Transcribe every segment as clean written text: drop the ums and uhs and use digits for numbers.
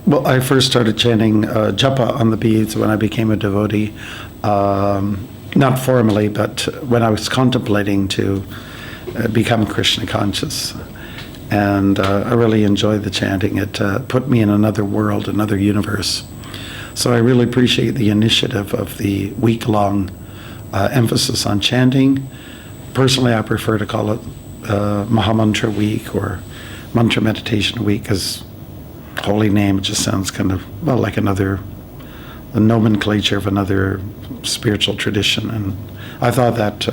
Well, I first started chanting japa on the beads when I became a devotee. Not formally, but when I was contemplating to become Krishna conscious. And I really enjoyed the chanting. It put me in another world, another universe. So I really appreciate the initiative of the week-long emphasis on chanting. Personally, I prefer to call it Mahamantra Week or Mantra Meditation Week, because Holyname just sounds kind of, well, like the nomenclature of another spiritual tradition. And I thought that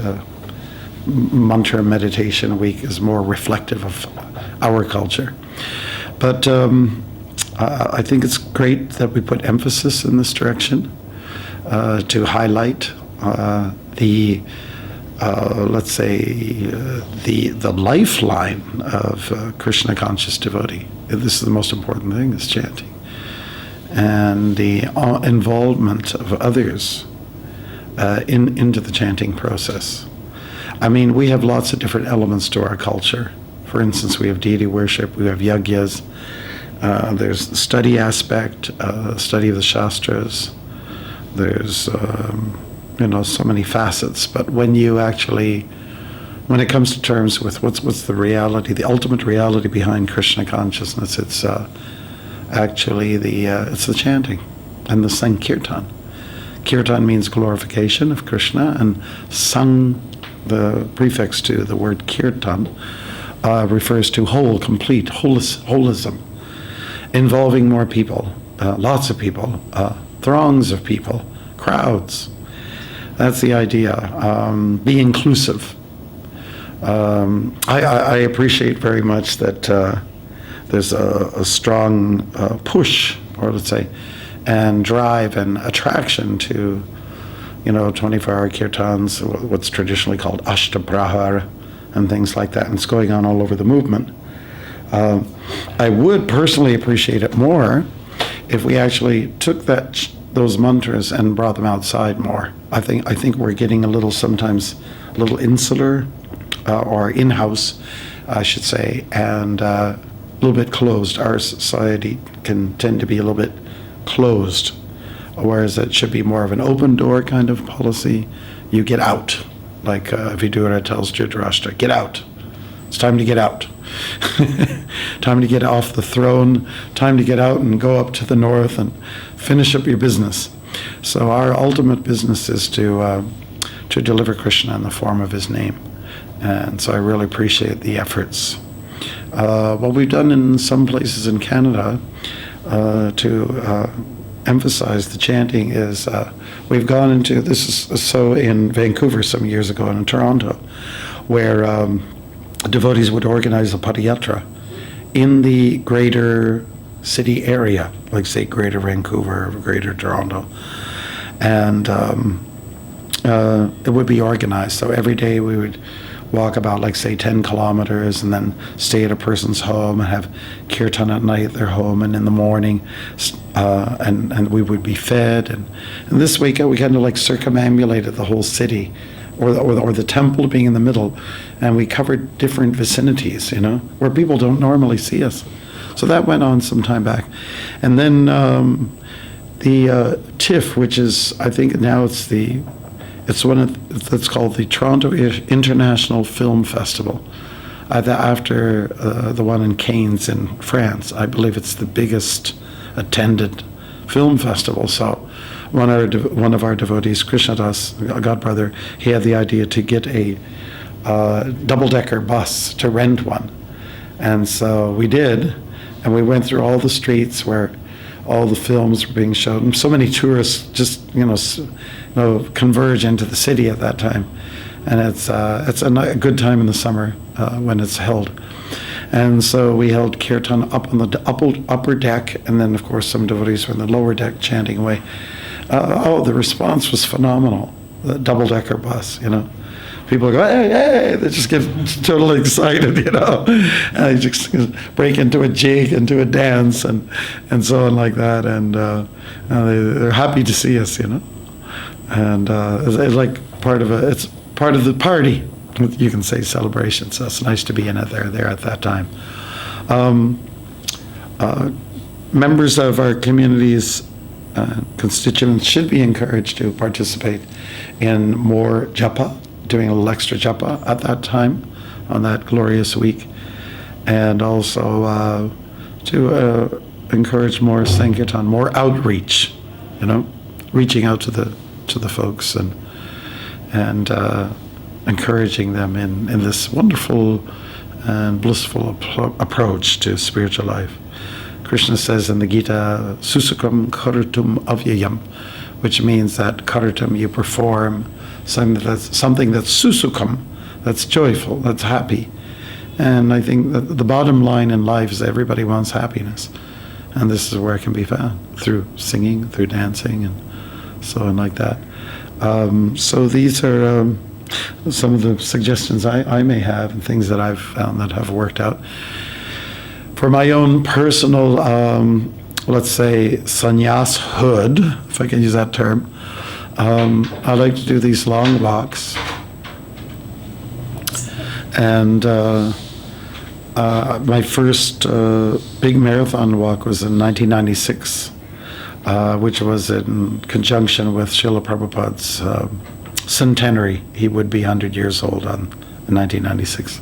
Mantra Meditation Week is more reflective of our culture. But I think it's great that we put emphasis in this direction to highlight let's say, the lifeline of Krishna conscious devotee. This is the most important thing, is chanting. And the involvement of others into the chanting process. I mean, we have lots of different elements to our culture. For instance, we have deity worship, we have yagyas, there's the study aspect, study of the Shastras, there's so many facets. But when it comes to terms with what's the reality, the ultimate reality behind Krishna consciousness, it's actually it's the chanting and the sankirtan. Kirtan means glorification of Krishna, and sang, the prefix to the word kirtan, refers to whole, complete, holism, involving more people, lots of people, throngs of people, crowds. That's the idea. Be inclusive. I appreciate very much that there's a strong push, or let's say, and drive and attraction to, 24-hour kirtans, what's traditionally called Ashtaprahar, and things like that. And it's going on all over the movement. I would personally appreciate it more if we actually took those mantras and brought them outside more. I think we're getting sometimes a little insular, or in-house, I should say, and a little bit closed. Our society can tend to be a little bit closed, whereas it should be more of an open door kind of policy. You get out, like Vidura tells Dhritarashtra, get out. It's time to get out. Time to get off the throne, time to get out and go up to the north and finish up your business. So our ultimate business is to deliver Krishna in the form of his name. And so I really appreciate the efforts. What we've done in some places in Canada to emphasize the chanting is we've gone into, this is so in Vancouver some years ago and in Toronto, where devotees would organize a padayatra in the greater city area, like say Greater Vancouver, Greater Toronto, and it would be organized. So every day we would walk about, like say 10 kilometers, and then stay at a person's home and have kirtan at night at their home, and in the morning, and we would be fed. And this weekend we kind of like circumambulated the whole city, or the temple being in the middle, and we covered different vicinities, where people don't normally see us. So that went on some time back. And then the TIFF, which is, I think now it's called the Toronto International Film Festival. After the one in Cannes in France, I believe it's the biggest attended film festival. So one of our devotees, Krishnadas, a godbrother, he had the idea to get a double-decker bus, to rent one. And so we did, and we went through all the streets where all the films were being shown. And so many tourists just, converge into the city at that time. And it's a good time in the summer when it's held. And so we held kirtan up on the upper deck, and then of course some devotees were in the lower deck chanting away. The response was phenomenal. The double-decker bus, People go, hey, hey, they just get totally excited, and they just break into a jig, into a dance, and so on like that, and they're happy to see us, And it's like it's part of the party, you can say, celebration. So it's nice to be in it there at that time. members of our community's constituents should be encouraged to participate in more japa, doing a little extra japa at that time, on that glorious week, and also to encourage more sankirtan, more outreach, reaching out to the folks and encouraging them in this wonderful and blissful approach to spiritual life. Krishna says in the Gita, Susukam Karatum Avyayam, which means that Karatum, you perform something that's susukam, that's joyful, that's happy. And I think that the bottom line in life is everybody wants happiness. And this is where it can be found, through singing, through dancing, and so on like that. So these are some of the suggestions I may have, and things that I've found that have worked out. For my own personal, let's say, sannyashood, if I can use that term, I like to do these long walks. And my first big marathon walk was in 1996, which was in conjunction with Srila Prabhupada's centenary. He would be 100 years old in 1996.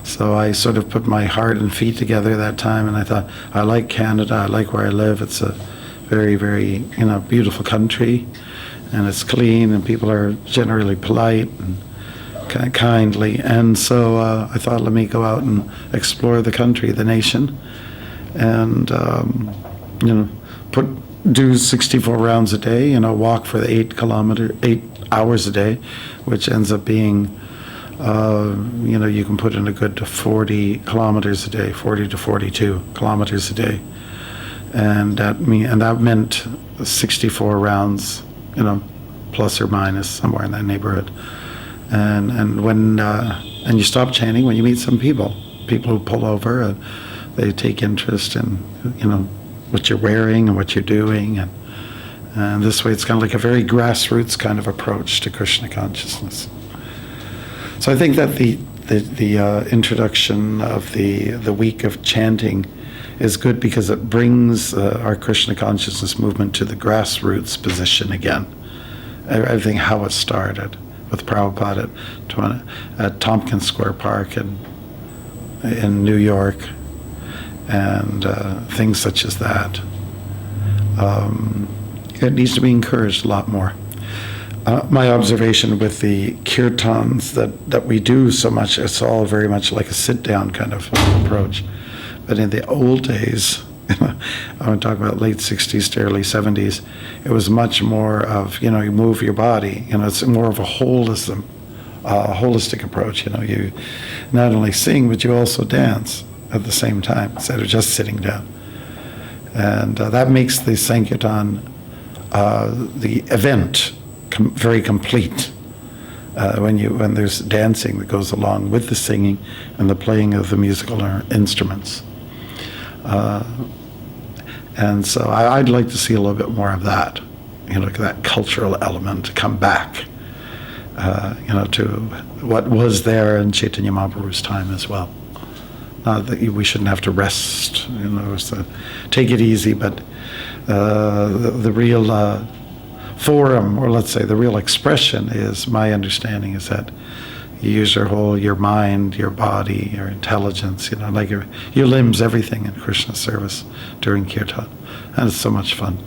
So I sort of put my heart and feet together that time, and I thought, I like Canada, I like where I live. It's a very, very, beautiful country, and it's clean, and people are generally polite and kindly. And so I thought, let me go out and explore the country, the nation, and do 64 rounds a day. Walk for the 8 hours a day, which ends up being, you can put in a good 40 kilometers a day, 40 to 42 kilometers a day, and that meant 64 rounds, plus or minus, somewhere in that neighborhood. And when you stop chanting when you meet some people who pull over, they take interest in what you're wearing and what you're doing, and this way it's kind of like a very grassroots kind of approach to Krishna consciousness. So I think that the introduction of the week of chanting is good because it brings our Krishna consciousness movement to the grassroots position again. Everything how it started with Prabhupada at Tompkins Square Park in New York, and things such as that. It needs to be encouraged a lot more. My observation with the kirtans that we do so much, it's all very much like a sit-down kind of approach. But in the old days, I want to talk about late 60s to early 70s, it was much more of, you move your body. It's more of a holistic approach. You not only sing, but you also dance at the same time, instead of just sitting down. And that makes the Sankirtan, the event, very complete. When there's dancing that goes along with the singing and the playing of the musical instruments. And so I'd like to see a little bit more of that, that cultural element come back, to what was there in Chaitanya Mahaprabhu's time as well. Not that we shouldn't have to rest, so take it easy, but the real forum, or let's say the real expression, is, my understanding is that you use your mind, your body, your intelligence, like your limbs, everything in Krishna service during kirtan. And it's so much fun.